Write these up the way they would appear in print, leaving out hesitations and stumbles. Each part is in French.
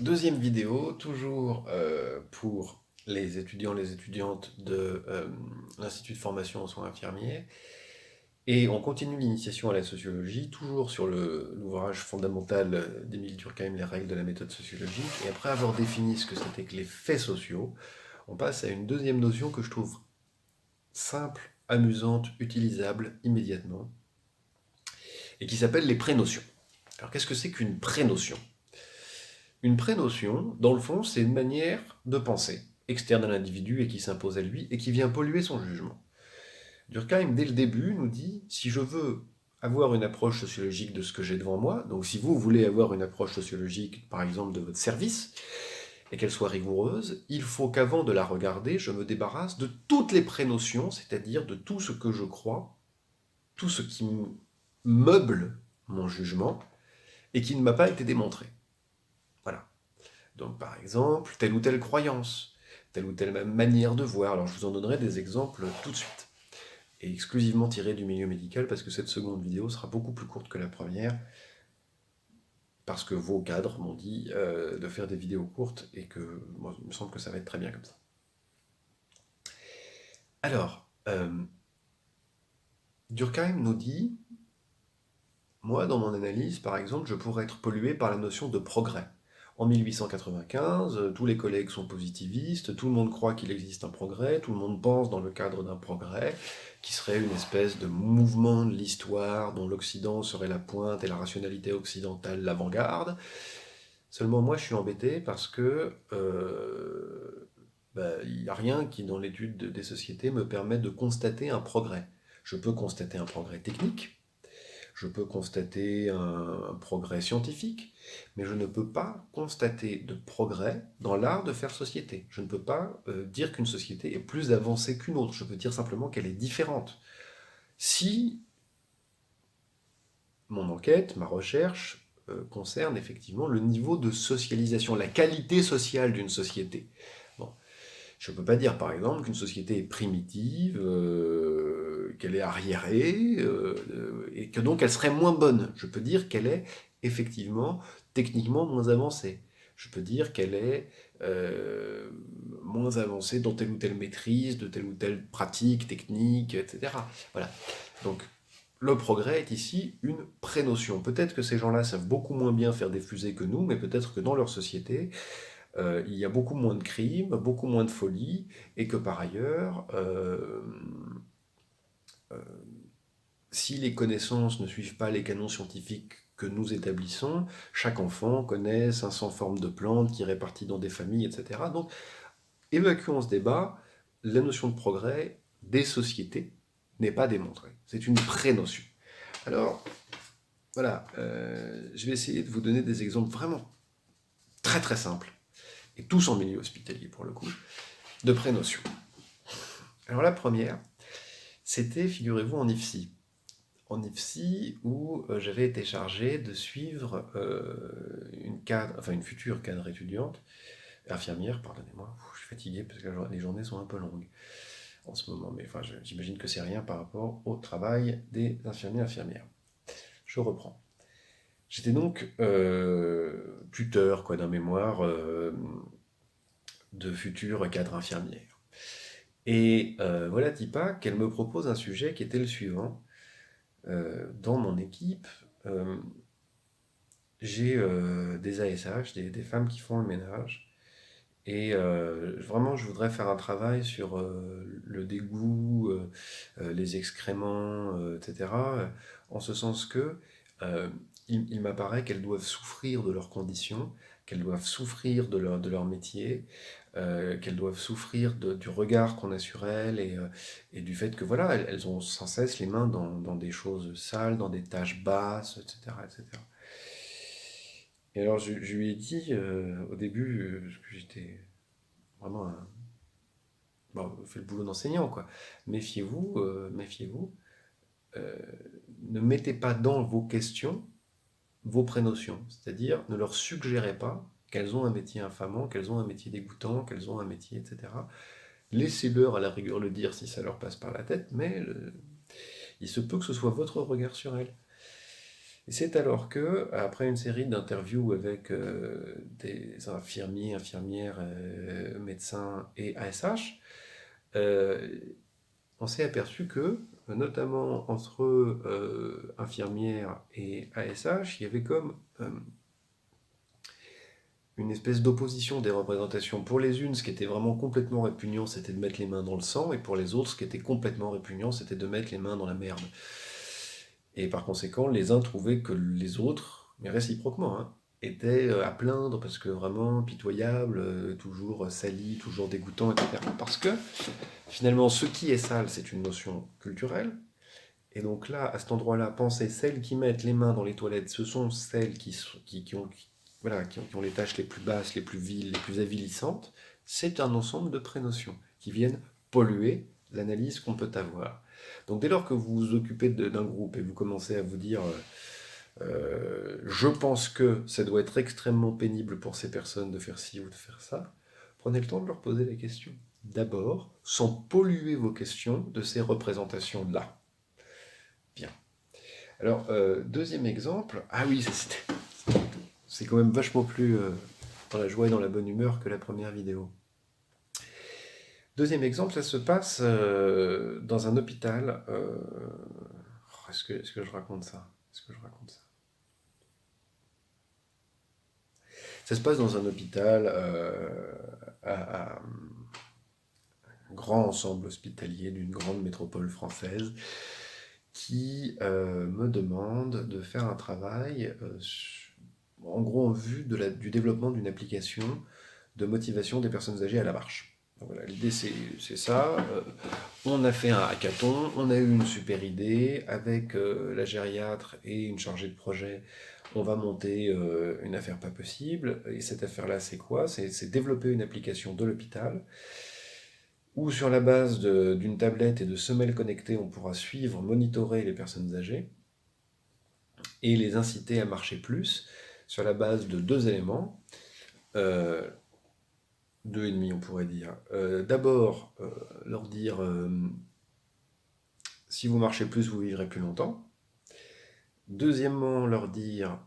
Deuxième vidéo, toujours pour les étudiants, les étudiantes de l'Institut de formation en soins infirmiers. Et on continue l'initiation à la sociologie, toujours sur l'ouvrage fondamental d'Émile Durkheim, Les règles de la méthode sociologique. Et après avoir défini ce que c'était que les faits sociaux, on passe à une deuxième notion que je trouve simple, amusante, utilisable immédiatement, et qui s'appelle les prénotions. Alors qu'est-ce que c'est qu'une prénotion? Une prénotion, dans le fond, c'est une manière de penser, externe à l'individu et qui s'impose à lui et qui vient polluer son jugement. Durkheim, dès le début, nous dit, si je veux avoir une approche sociologique de ce que j'ai devant moi, donc si vous voulez avoir une approche sociologique, par exemple, de votre service, et qu'elle soit rigoureuse, il faut qu'avant de la regarder, je me débarrasse de toutes les prénotions, c'est-à-dire de tout ce que je crois, tout ce qui meuble mon jugement, et qui ne m'a pas été démontré. Voilà. Donc par exemple, telle ou telle croyance, telle ou telle manière de voir. Alors je vous en donnerai des exemples tout de suite. Et exclusivement tirés du milieu médical, parce que cette seconde vidéo sera beaucoup plus courte que la première, parce que vos cadres m'ont dit de faire des vidéos courtes, et que moi, il me semble que ça va être très bien comme ça. Alors, Durkheim nous dit, moi dans mon analyse par exemple, je pourrais être pollué par la notion de progrès. En 1895, tous les collègues sont positivistes, tout le monde croit qu'il existe un progrès, tout le monde pense dans le cadre d'un progrès, qui serait une espèce de mouvement de l'histoire dont l'Occident serait la pointe et la rationalité occidentale l'avant-garde. Seulement moi je suis embêté parce que il n'y a rien qui dans l'étude des sociétés me permet de constater un progrès. Je peux constater un progrès technique, je peux constater un progrès scientifique, mais je ne peux pas constater de progrès dans l'art de faire société. Je ne peux pas dire qu'une société est plus avancée qu'une autre. Je peux dire simplement qu'elle est différente. Si mon enquête, ma recherche concerne effectivement le niveau de socialisation, la qualité sociale d'une société. Bon. Je ne peux pas dire, par exemple, qu'une société est primitive, qu'elle est arriérée, et que donc elle serait moins bonne. Je peux dire qu'elle est effectivement techniquement moins avancée. Je peux dire qu'elle est moins avancée dans telle ou telle maîtrise, de telle ou telle pratique, technique, etc. Voilà. Donc, le progrès est ici une prénotion. Peut-être que ces gens-là savent beaucoup moins bien faire des fusées que nous, mais peut-être que dans leur société, il y a beaucoup moins de crimes, beaucoup moins de folie, et que par ailleurs, si les connaissances ne suivent pas les canons scientifiques que nous établissons, chaque enfant connaît 500 formes de plantes qui réparties dans des familles, etc. Donc, évacuons ce débat, la notion de progrès des sociétés n'est pas démontrée. C'est une prénotion. Alors, voilà, je vais essayer de vous donner des exemples vraiment très très simples, et tous en milieu hospitalier pour le coup, de prénotions. Alors la première, c'était, figurez-vous, en IFSI. En IFSI, où j'avais été chargé de suivre une future cadre étudiante, infirmière, pardonnez-moi, je suis fatigué parce que les journées sont un peu longues en ce moment, mais enfin, j'imagine que c'est rien par rapport au travail des infirmiers et infirmières. Je reprends. J'étais donc tuteur d'un mémoire de futurs cadres infirmières. Et voilà Tipa qu'elle me propose un sujet qui était le suivant. Dans mon équipe, j'ai des ASH, des femmes qui font le ménage. Et vraiment, je voudrais faire un travail sur le dégoût, les excréments, etc. En ce sens que il m'apparaît qu'elles doivent souffrir de leurs conditions, qu'elles doivent souffrir de leur métier, qu'elles doivent souffrir du regard qu'on a sur elles et du fait que voilà, elles ont sans cesse les mains dans des choses sales, dans des tâches basses, etc. etc. Et alors je lui ai dit au début, parce que j'étais vraiment bon, fait le boulot d'enseignant, quoi. Méfiez-vous, méfiez-vous. euh, ne mettez pas dans vos questions vos prénotions. C'est-à-dire, ne leur suggérez pas qu'elles ont un métier infamant, qu'elles ont un métier dégoûtant, qu'elles ont un métier, etc. Laissez-leur à la rigueur le dire si ça leur passe par la tête, mais il se peut que ce soit votre regard sur elles. Et c'est alors que, après une série d'interviews avec des infirmiers, infirmières, médecins et ASH, euh, on s'est aperçu que, notamment entre infirmières et ASH, il y avait comme une espèce d'opposition des représentations. Pour les unes, ce qui était vraiment complètement répugnant, c'était de mettre les mains dans le sang, et pour les autres, ce qui était complètement répugnant, c'était de mettre les mains dans la merde. Et par conséquent, les uns trouvaient que les autres, mais réciproquement, hein, étaient à plaindre parce que vraiment pitoyable, toujours sali, toujours dégoûtant, etc. Parce que finalement, ce qui est sale, c'est une notion culturelle. Et donc là, à cet endroit-là, pensez, celles qui mettent les mains dans les toilettes, ce sont celles voilà, qui ont les tâches les plus basses, les plus viles, les plus avilissantes. C'est un ensemble de prénotions qui viennent polluer l'analyse qu'on peut avoir. Donc dès lors que vous vous occupez d'un groupe et vous commencez à vous dire je pense que ça doit être extrêmement pénible pour ces personnes de faire ci ou de faire ça, prenez le temps de leur poser la question. D'abord, sans polluer vos questions de ces représentations-là. Bien. Alors, deuxième exemple, ah oui, c'est quand même vachement plus dans la joie et dans la bonne humeur que la première vidéo. Deuxième exemple, ça se passe dans un hôpital. Est-ce que je raconte ça? Est-ce que je raconte ça? Ça se passe dans un hôpital, un grand ensemble hospitalier d'une grande métropole française, qui me demande de faire un travail, en gros en vue du développement d'une application de motivation des personnes âgées à la marche. Donc voilà, l'idée c'est ça. On a fait un hackathon, on a eu une super idée avec la gériatre et une chargée de projet. On va monter une affaire pas possible. Et cette affaire-là, c'est quoi? C'est développer une application de l'hôpital où sur la base d'une tablette et de semelles connectées, on pourra suivre, monitorer les personnes âgées et les inciter à marcher plus sur la base de deux éléments. Deux et demi, on pourrait dire. D'abord, leur dire si vous marchez plus, vous vivrez plus longtemps. Deuxièmement, leur dire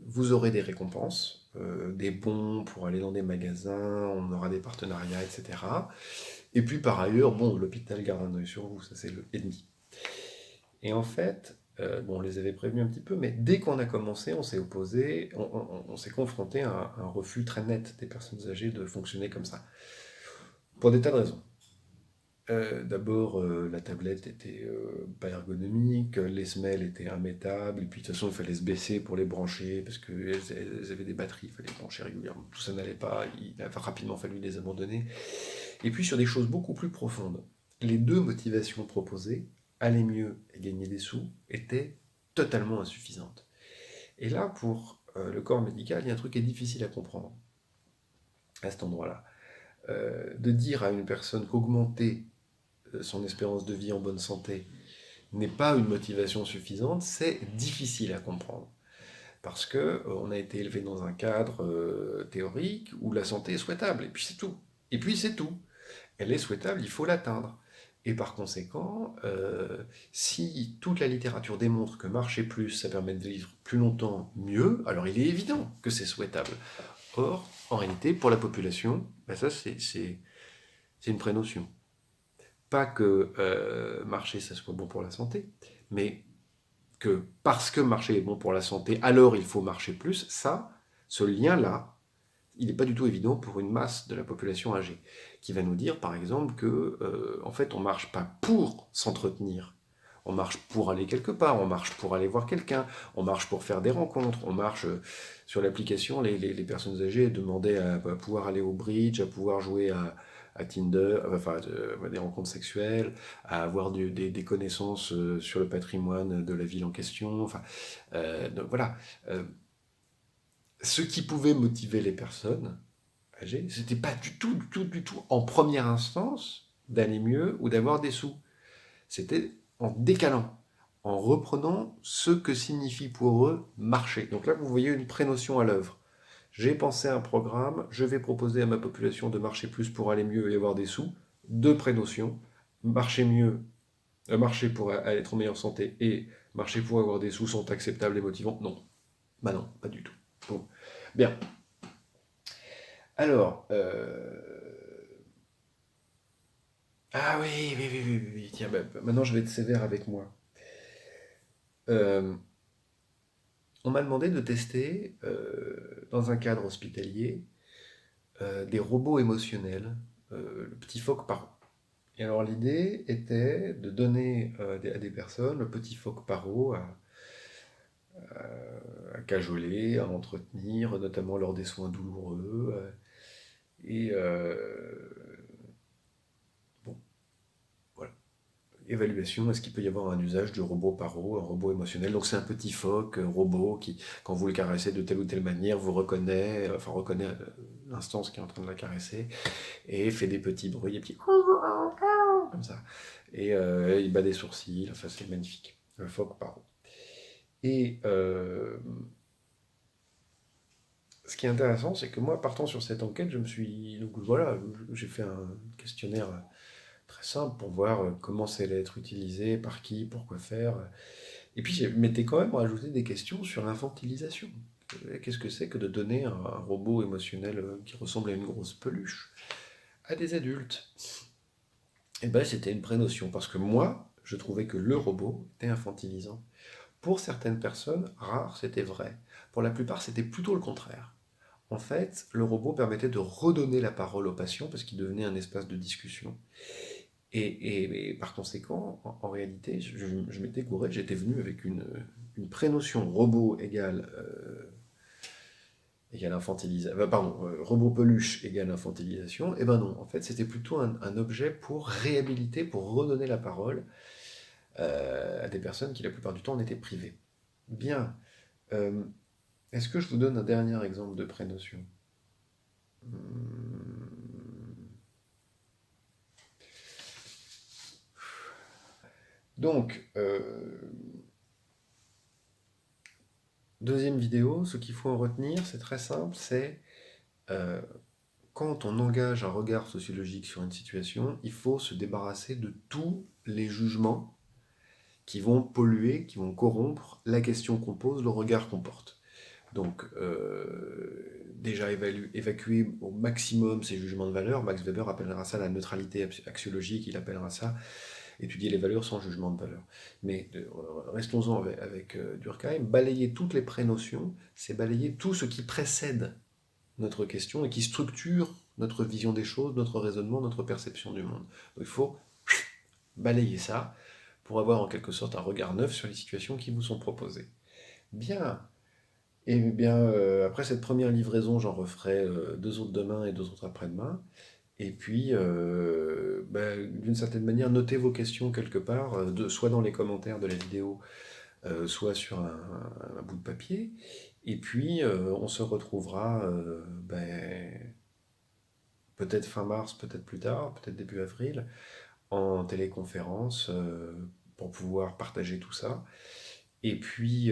vous aurez des récompenses, des bons pour aller dans des magasins, on aura des partenariats, etc. Et puis par ailleurs, bon, l'hôpital garde un œil sur vous, ça c'est le ennemi. Et en fait, bon, on les avait prévenus un petit peu, mais dès qu'on a commencé, on s'est opposé, on s'est confronté à un refus très net des personnes âgées de fonctionner comme ça. Pour des tas de raisons. D'abord, la tablette était pas ergonomique, les semelles étaient immettables, et puis de toute façon, il fallait se baisser pour les brancher, parce qu'elles avaient des batteries, il fallait les brancher régulièrement. Tout ça n'allait pas, il a rapidement fallu les abandonner. Et puis sur des choses beaucoup plus profondes, les deux motivations proposées, aller mieux et gagner des sous, étaient totalement insuffisantes. Et là, pour le corps médical, il y a un truc qui est difficile à comprendre à cet endroit-là. De dire à une personne qu'augmenter son espérance de vie en bonne santé n'est pas une motivation suffisante, c'est difficile à comprendre. Parce que on a été élevé dans un cadre théorique où la santé est souhaitable, et puis c'est tout. Et puis c'est tout. Elle est souhaitable, il faut l'atteindre. Et par conséquent, si toute la littérature démontre que marcher plus, ça permet de vivre plus longtemps, mieux, alors il est évident que c'est souhaitable. Or, en réalité, pour la population, ben ça c'est une prénotion. Pas que marcher, ça soit bon pour la santé, mais que parce que marcher est bon pour la santé, alors il faut marcher plus, ça, ce lien-là, il n'est pas du tout évident pour une masse de la population âgée, qui va nous dire par exemple que en fait on marche pas pour s'entretenir, on marche pour aller quelque part, on marche pour aller voir quelqu'un, on marche pour faire des rencontres, on marche sur l'application, les personnes âgées demandaient à pouvoir aller au bridge, à pouvoir jouer à Tinder, enfin des rencontres sexuelles, à avoir des connaissances sur le patrimoine de la ville en question, enfin donc voilà. Ce qui pouvait motiver les personnes âgées, c'était pas du tout en première instance d'aller mieux ou d'avoir des sous. C'était en décalant, en reprenant ce que signifie pour eux marcher. Donc là, vous voyez une prénotion à l'œuvre. J'ai pensé à un programme, je vais proposer à ma population de marcher plus pour aller mieux et avoir des sous. Deux prénotions, marcher mieux, marcher pour être en meilleure santé et Marcher pour avoir des sous sont acceptables et motivants? Non. Bah non, pas du tout. Bon. Bien. Alors, ah oui, oui, oui, oui, oui, oui. Tiens, maintenant je vais être sévère avec moi. Euh, on m'a demandé de tester, dans un cadre hospitalier, des robots émotionnels, le petit phoque paro. Et alors l'idée était de donner à des personnes le petit phoque paro à cajoler, à entretenir, notamment lors des soins douloureux. Et bon, voilà. Évaluation, est-ce qu'il peut y avoir un usage du robot paro, un robot émotionnel? Donc c'est un petit phoque robot qui, quand vous le caressez de telle ou telle manière, vous reconnaît, enfin reconnaît l'instance qui est en train de la caresser, et fait des petits bruits, des petits comme ça. Et il bat des sourcils, enfin c'est magnifique. Le phoque paro. Et ce qui est intéressant, c'est que moi, partant sur cette enquête, je me suis. Donc voilà, j'ai fait un questionnaire très simple pour voir comment ça allait être utilisé, par qui, pourquoi faire. Et puis, je m'étais quand même rajouté des questions sur l'infantilisation. Qu'est-ce que c'est que de donner un robot émotionnel qui ressemble à une grosse peluche à des adultes? Et ben, c'était une prénotion, parce que moi, je trouvais que le robot était infantilisant. Pour certaines personnes, rares, c'était vrai. Pour la plupart, c'était plutôt le contraire. En fait, le robot permettait de redonner la parole aux patients parce qu'il devenait un espace de discussion. Et par conséquent, en réalité, je m'étais gouré, j'étais venu avec une prénotion robot égale infantilisation. Pardon, robot peluche égale infantilisation. Et ben non, en fait, c'était plutôt un objet pour réhabiliter, pour redonner la parole à des personnes qui, la plupart du temps, en étaient privées. Bien. Euh, Est-ce que je vous donne un dernier exemple de prénotion? Hum, Donc, deuxième vidéo, ce qu'il faut en retenir, c'est très simple, c'est euh, quand on engage un regard sociologique sur une situation, il faut se débarrasser de tous les jugements qui vont polluer, qui vont corrompre la question qu'on pose, le regard qu'on porte. Donc, déjà évacuer au maximum ces jugements de valeur. Max Weber appellera ça la neutralité axiologique, il appellera ça étudier les valeurs sans jugement de valeur. Mais restons-en avec Durkheim. Balayer toutes les prénotions, c'est balayer tout ce qui précède notre question et qui structure notre vision des choses, notre raisonnement, notre perception du monde. Donc il faut balayer ça pour avoir en quelque sorte un regard neuf sur les situations qui vous sont proposées. Bien. Et bien, après cette première livraison, j'en referai deux autres demain et deux autres après-demain. Et puis, d'une certaine manière, notez vos questions quelque part, soit dans les commentaires de la vidéo, soit sur un bout de papier. Et puis, on se retrouvera peut-être fin mars, peut-être plus tard, peut-être début avril, en téléconférence pour pouvoir partager tout ça. Et puis,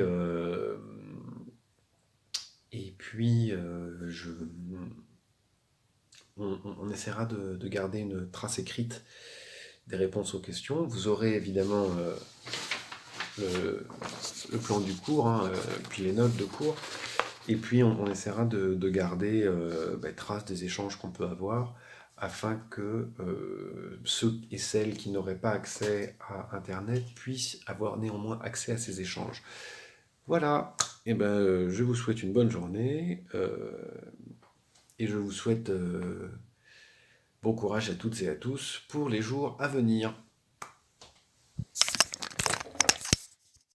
on essaiera de garder une trace écrite des réponses aux questions. Vous aurez évidemment le plan du cours, hein, puis les notes de cours. Et puis on essaiera de garder trace des échanges qu'on peut avoir afin que ceux et celles qui n'auraient pas accès à Internet puissent avoir néanmoins accès à ces échanges. Voilà, et je vous souhaite une bonne journée et je vous souhaite bon courage à toutes et à tous pour les jours à venir.